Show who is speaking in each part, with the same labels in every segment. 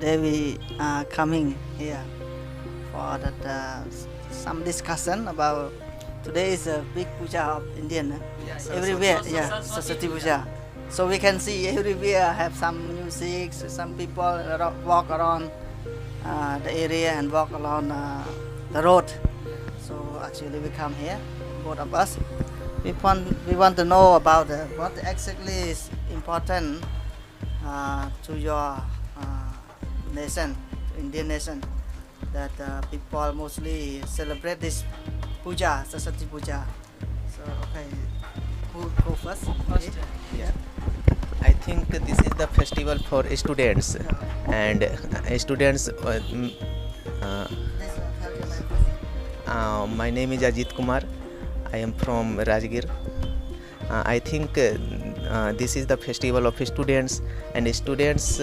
Speaker 1: today we are coming here for that some discussion about today is a big puja of Indian everywhere. Yeah, Saraswati Puja. So we can see everywhere have some music. Some people walk around the area and walk along the road. So actually we come here, both of us. We want to know about what exactly is important to your nation, to Indian nation, that people mostly celebrate this puja, Saraswati Puja. So okay, who go first?
Speaker 2: First,
Speaker 1: Okay.
Speaker 2: yeah. I think this is the festival for students, and students. Uh,
Speaker 1: Please tell your name first.
Speaker 2: my name is Ajit Kumar. I am from Rajgir. I think this is the festival of students, and students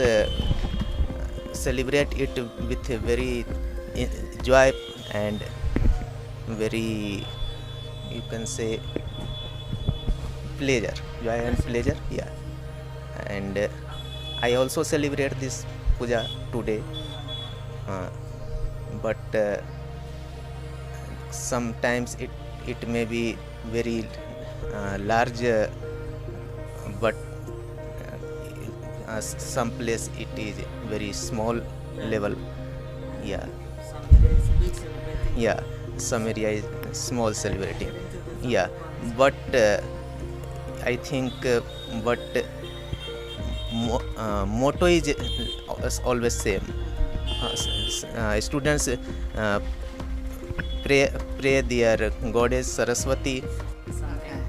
Speaker 2: celebrate it with a very joy and very, you can say, pleasure, joy and pleasure. Yeah, and I also celebrate this puja today, uh, but sometimes it may be very large, but some place it is very small level. Yeah,
Speaker 1: Some areas big celebrating.
Speaker 2: yeah, some area is small celebrating.
Speaker 1: According to
Speaker 2: Yeah, but I think but motto is always same. Students pray their goddess Saraswati.
Speaker 1: Okay.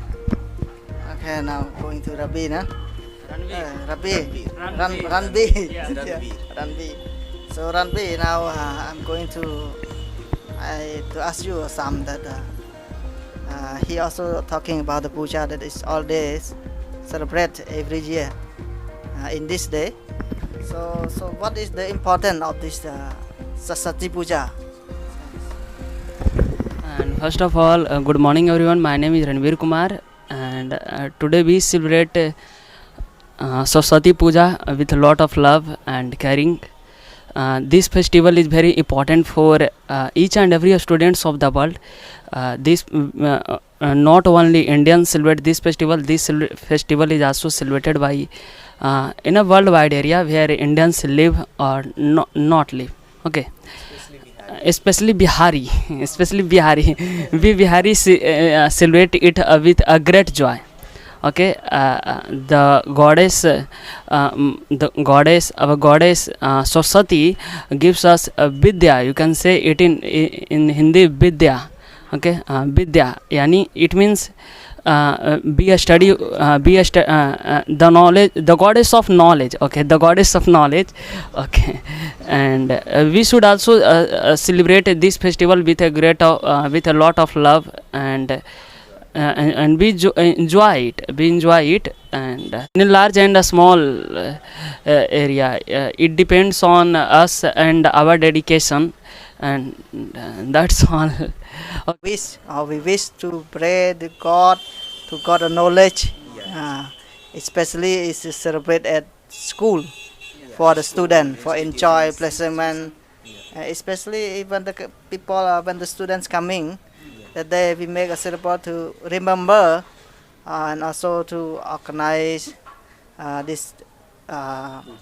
Speaker 1: Okay, now going to Rabi, na? Rabi. Ranbi.
Speaker 2: Yes, Ranbir.
Speaker 1: Ranbi. So Ranbi, now I'm going to ask you some that he also talking about the puja that is all days celebrate every year in this day. So what is the importance of this Saraswati Puja?
Speaker 3: And first of all, good morning everyone. My name is Ranveer Kumar, and today we celebrate Saraswati Puja with a lot of love and caring. This festival is very important for each and every students of the world. This not only Indians celebrate this festival. This festival is also celebrated by in a worldwide area where Indians live or not live. Okay. Especially Bihari, we Bihari celebrate it with a great joy. Okay, the goddess, our goddess Saraswati gives us Vidya. You can say it in Hindi, Vidya. Okay, Vidya, yani it means be a study, the knowledge, the goddess of knowledge. Okay, the goddess of knowledge. Okay, and we should also celebrate this festival with a with a lot of love and we enjoy it. We enjoy it, and in a large and a small area, it depends on us and our dedication, and that's all.
Speaker 1: We wish to pray the God to God of knowledge. Especially is celebrate at school for the student for enjoy pleasant. Especially even the people when the students coming that day we make a celebration to remember and also to organize this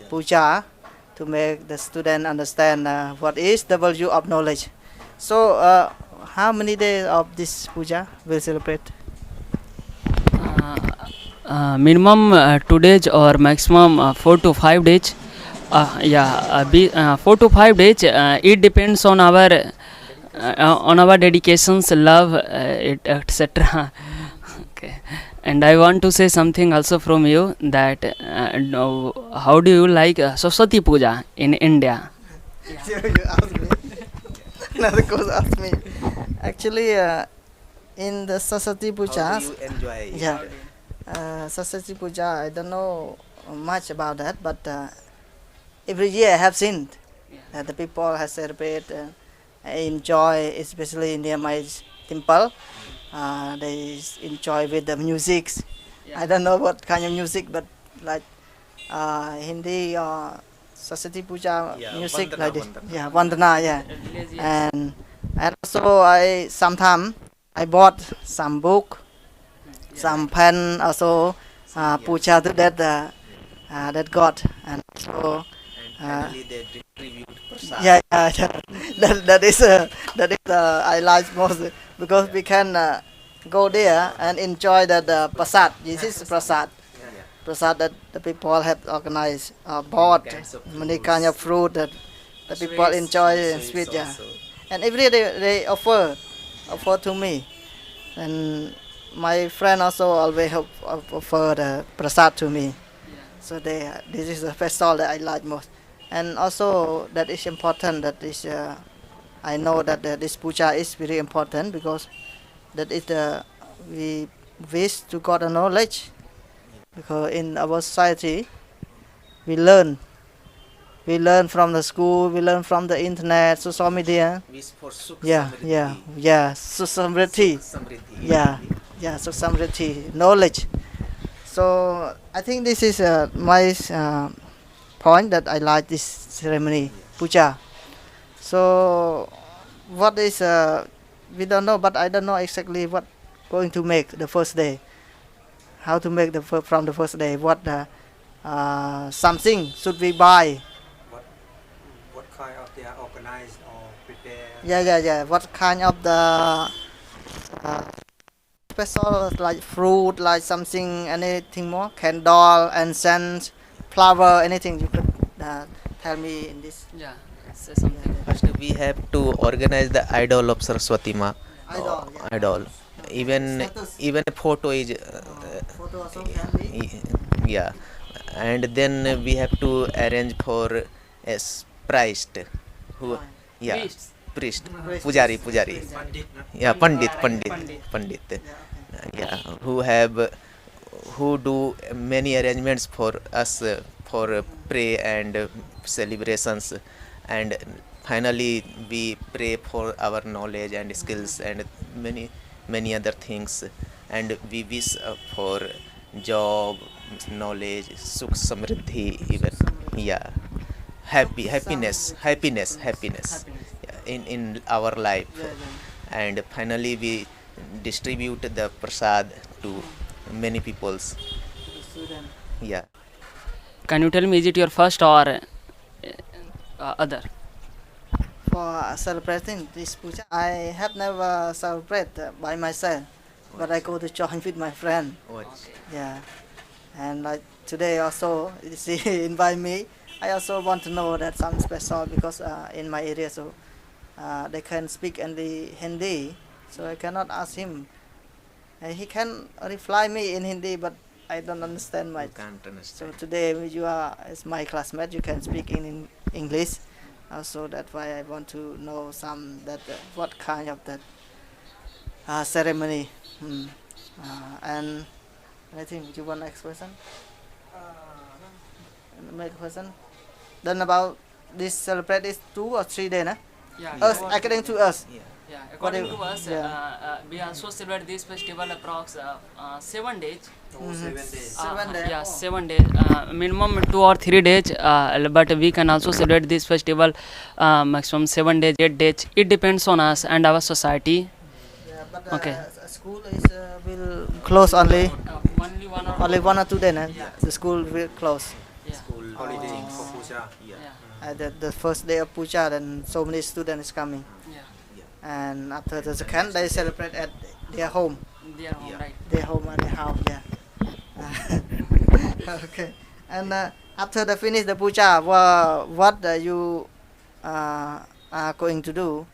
Speaker 1: puja to make the student understand what is the value of knowledge. So how many days of this puja will celebrate?
Speaker 3: Minimum 2 days or maximum 4 to 5 days. 4 to 5 days. It depends on our dedications, love, etc. Okay. And I want to say something also from you that how do you like Saraswati Puja in India?
Speaker 1: You ask me. Another question ask me. Actually, in the Saraswati Puja,
Speaker 2: How do you enjoy it?
Speaker 1: yeah, Saraswati Puja, I don't know much about that, but every year I have seen that the people have celebrated, enjoy, especially near my temple. They enjoy with the music. I don't know what kind of music, but like Hindi or Saraswati Puja
Speaker 2: Yeah,
Speaker 1: music
Speaker 2: Vandana,
Speaker 1: like this.
Speaker 2: Vandana.
Speaker 1: Yeah, Vandana, yeah. And also I sometime I bought some book, some pen also puja to that God, and so
Speaker 2: And finally they distribute prasad.
Speaker 1: yeah, that is I like most because we can go there and enjoy that prasad. This is prasad.
Speaker 2: Yeah.
Speaker 1: Prasad that the people have organized, bought
Speaker 2: kinds of
Speaker 1: many
Speaker 2: fruits.
Speaker 1: kind of fruit that the people
Speaker 3: Sweets.
Speaker 1: enjoy and
Speaker 2: Sweets
Speaker 1: sweet, yeah.
Speaker 2: also.
Speaker 1: And every day they offer to me, and my friend also always offer the prasad to me. So this is the festival that I like most, and also that is important. That is I know that this puja is very important because that is we wish to got a knowledge, because in our society we learn from the school, we learn from the internet, social media.
Speaker 2: Wish for Sukh
Speaker 1: Yeah,
Speaker 2: Samriddhi.
Speaker 1: so samriddhi.
Speaker 2: Sukh Samriddhi.
Speaker 1: Yeah, so samriddhi, knowledge. So I think this is my point that I like this ceremony, puja. So what is we don't know, but I don't know exactly what going to make the first day. How to make from the first day? What something should we buy?
Speaker 4: What kind of they are organized or prepare?
Speaker 1: Yeah. What kind of the special, like fruit, like something, anything more? Candle, incense, flower, anything you could tell me in this.
Speaker 3: Yeah, say something.
Speaker 2: First we have to organize the idol of Saraswati Ma.
Speaker 1: Idol, yeah.
Speaker 2: Idol. Even a photo is
Speaker 1: Photo also can be.
Speaker 2: yeah, and then we have to arrange for a priest who yeah
Speaker 3: Priests.
Speaker 2: priest
Speaker 1: Priest.
Speaker 2: pujari
Speaker 4: Pandit, no?
Speaker 2: yeah pandit
Speaker 3: Pandit.
Speaker 2: yeah, who do many arrangements for us for pray and celebrations, and finally we pray for our knowledge and skills and many other things, and we wish for job, knowledge, sukh samriddhi, even yeah, happiness in our life. And finally we distribute the prasad to many peoples. Yeah.
Speaker 3: Can you tell me, is it your first or other?
Speaker 1: For celebrating this puja, I have never celebrated by myself, but I go to join with my friend. Yeah, and like today also, she invite me. I also want to know that some special because in my area, so they can speak only Hindi, so I cannot ask him. He can reply me in Hindi, but I don't understand
Speaker 2: You
Speaker 1: much.
Speaker 2: can't
Speaker 1: So
Speaker 2: understand.
Speaker 1: today you are as my classmate, you can speak in English. Also that's why I want to know some that what kind of that ceremony. And I think you want next question. Make question. Then about this celebrate is 2 or 3 days, nah?
Speaker 3: Yeah,
Speaker 1: Us according to us.
Speaker 3: Yeah, according to
Speaker 1: What
Speaker 3: us,
Speaker 1: yeah.
Speaker 3: we also celebrate this festival approx 7 days.
Speaker 4: Oh, 7 days.
Speaker 1: 7 days.
Speaker 3: Yeah,
Speaker 1: Oh.
Speaker 3: 7 days. Minimum 2 or 3 days. But we can also celebrate this festival maximum 7 days, 8 days. It depends on us and our society.
Speaker 1: Yeah, but
Speaker 3: Okay.
Speaker 1: school is will close only
Speaker 3: Only
Speaker 1: 1 or 2 days.
Speaker 3: Yeah.
Speaker 1: The school will close.
Speaker 3: Yeah.
Speaker 2: School
Speaker 4: Holiday
Speaker 1: Oh.
Speaker 4: for puja.
Speaker 3: Yeah.
Speaker 1: The first day of puja, then so many students coming,
Speaker 3: Yeah.
Speaker 1: and after the second they celebrate at their home,
Speaker 3: They are home,
Speaker 2: Yeah.
Speaker 3: right?
Speaker 1: their home and their house. Yeah. Okay. And after they finish the puja, what you are going to do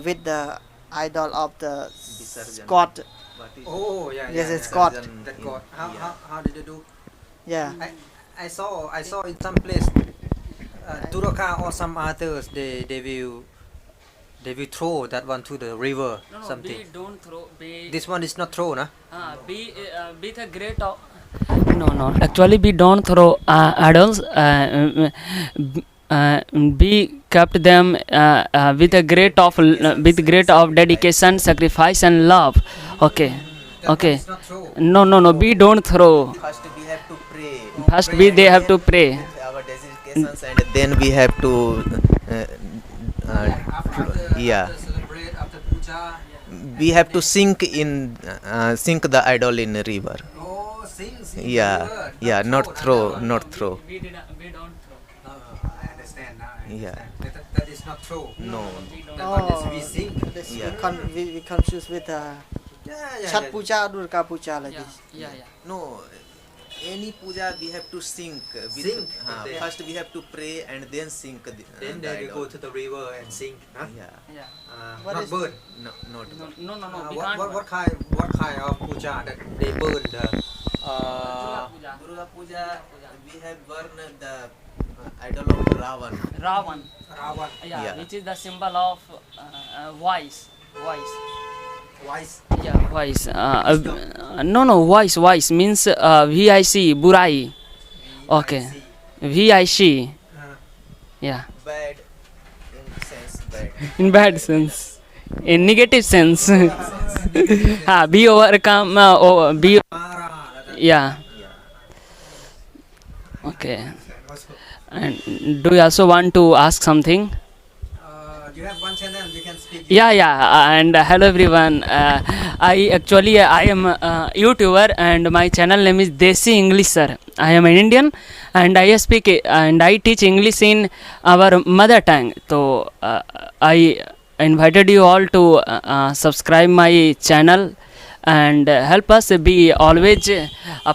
Speaker 1: with the idol of the
Speaker 2: Visarjan.
Speaker 1: god?
Speaker 2: What is
Speaker 4: Oh, yeah.
Speaker 1: Yes,
Speaker 4: yeah,
Speaker 1: it's
Speaker 4: yeah.
Speaker 1: God.
Speaker 4: That God.
Speaker 2: Yeah.
Speaker 4: How did they do?
Speaker 1: Yeah.
Speaker 4: I saw in some place, Duraka or some others, they will throw that one to the river.
Speaker 3: No,
Speaker 4: something.
Speaker 3: we don't throw.
Speaker 4: This one is not thrown, huh?
Speaker 3: Be the great of. No. Actually, we don't throw idols. We kept them with a great of dedication, sacrifice, and love. Okay.
Speaker 4: That
Speaker 3: Okay.
Speaker 4: one is not thrown.
Speaker 3: No. We don't throw.
Speaker 2: First we have to pray.
Speaker 3: First, they have to pray.
Speaker 2: Our Essence, and then we have to yeah,
Speaker 4: after celebrate, after puja.
Speaker 2: we have to sink the idol in a river.
Speaker 4: Oh, sing.
Speaker 2: Yeah, yeah, not throw.
Speaker 3: We don't throw.
Speaker 4: I understand now.
Speaker 2: Yeah.
Speaker 4: That is not true.
Speaker 2: No.
Speaker 4: That one is we sing.
Speaker 1: This
Speaker 2: Yeah.
Speaker 1: we confuse with
Speaker 4: Yeah,
Speaker 1: Chhat Puja, Durga Puja like
Speaker 3: Yeah,
Speaker 1: this.
Speaker 3: yeah, yeah.
Speaker 2: No, any puja we have to sink.
Speaker 4: Sink, then-
Speaker 2: First we have to pray and then sink
Speaker 4: Then
Speaker 2: the
Speaker 4: they
Speaker 2: idol.
Speaker 4: go to the river and sing. Huh?
Speaker 2: Yeah,
Speaker 3: Yeah.
Speaker 1: What
Speaker 4: Not
Speaker 1: is-
Speaker 4: burn.
Speaker 2: no, not.
Speaker 3: No, we
Speaker 4: What,
Speaker 3: can't.
Speaker 4: what kind of puja that they burn the
Speaker 2: Durga Puja, we have burned the idol of Ravan.
Speaker 3: Ravan.
Speaker 4: Ravan?
Speaker 3: Yeah,
Speaker 2: Yeah.
Speaker 3: which is the symbol of voice.
Speaker 4: Wise.
Speaker 3: Yeah, voice. No, voice means VIC, burai. Okay. VIC. Yeah.
Speaker 2: Bad in sense, bad.
Speaker 3: In bad sense. In negative sense. Be overcome. Be. Yeah. Okay. And do you also want to ask something?
Speaker 4: You have one channel, you can speak.
Speaker 3: Yeah, and hello everyone. I am a YouTuber and my channel name is Desi English Sir. I am an Indian and I speak and I teach English in our mother tongue. So I invited you all to subscribe my channel and help us be always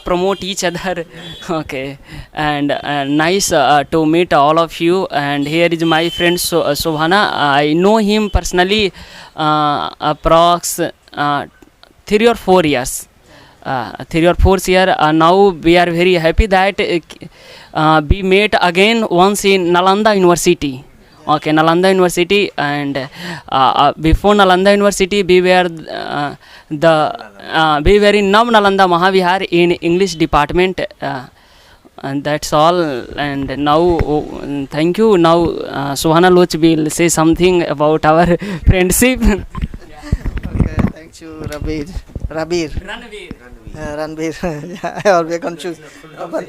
Speaker 3: promote each other. Okay, and nice to meet all of you. And here is my friend Shobhana. I know him personally approx 3 or 4 years. 3 or 4 years. Now we are very happy that we met again once in Nalanda University. Okay, Nalanda University, and before Nalanda University we were in Nav Nalanda Mahavihar in English department, and that's all. And now thank you. Now Suhana Loch will say something about our friendship.
Speaker 1: Okay, thank you, Ranbir. Ranbir. Yeah, I always confused. But,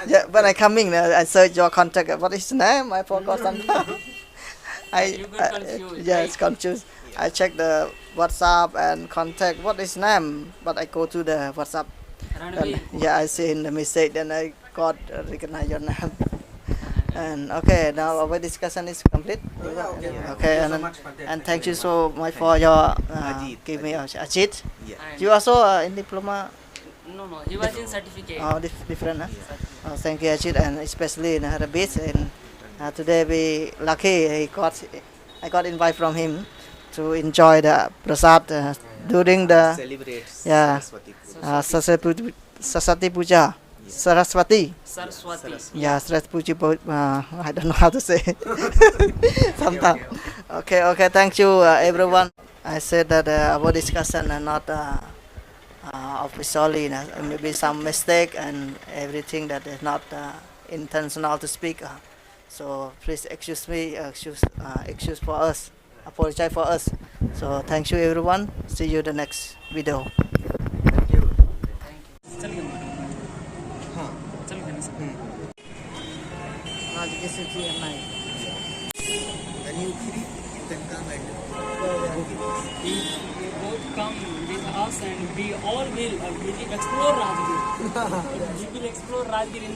Speaker 1: yeah, when I coming, I search your contact. What is his name? I forgot sometimes.
Speaker 3: You got confused,
Speaker 1: yeah,
Speaker 3: right?
Speaker 1: it's confused. I check the WhatsApp and contact. What is his name? But I go to the WhatsApp. And, yeah, I see in the message. Then I got recognize your name. And okay, now our discussion is complete. Okay, and thank you so much for your give me Ajit.
Speaker 2: Yeah.
Speaker 1: You also in diploma.
Speaker 3: No, he was in certificate.
Speaker 1: Oh, different. Huh? Oh, thank you, Ajit, and especially in the beach. And today we lucky I got invite from him to enjoy the prasad during the
Speaker 2: Celebrates
Speaker 1: yeah
Speaker 2: Saraswati Puja.
Speaker 1: Saraswati Puja. Saraswati. Yeah, Saraswati Puja. I don't know how to say. Sometimes. Okay. Thank you, everyone. I said that our discussion are not officially. Maybe some mistake and everything that is not intentional to speak. So please excuse me. Excuse for us. Apologize for us. So thank you, everyone. See you the next video. आज कैसे करना है
Speaker 2: When you free, you can come and
Speaker 3: We both come with us and we all will explore Rajgir. We will explore Rajgir in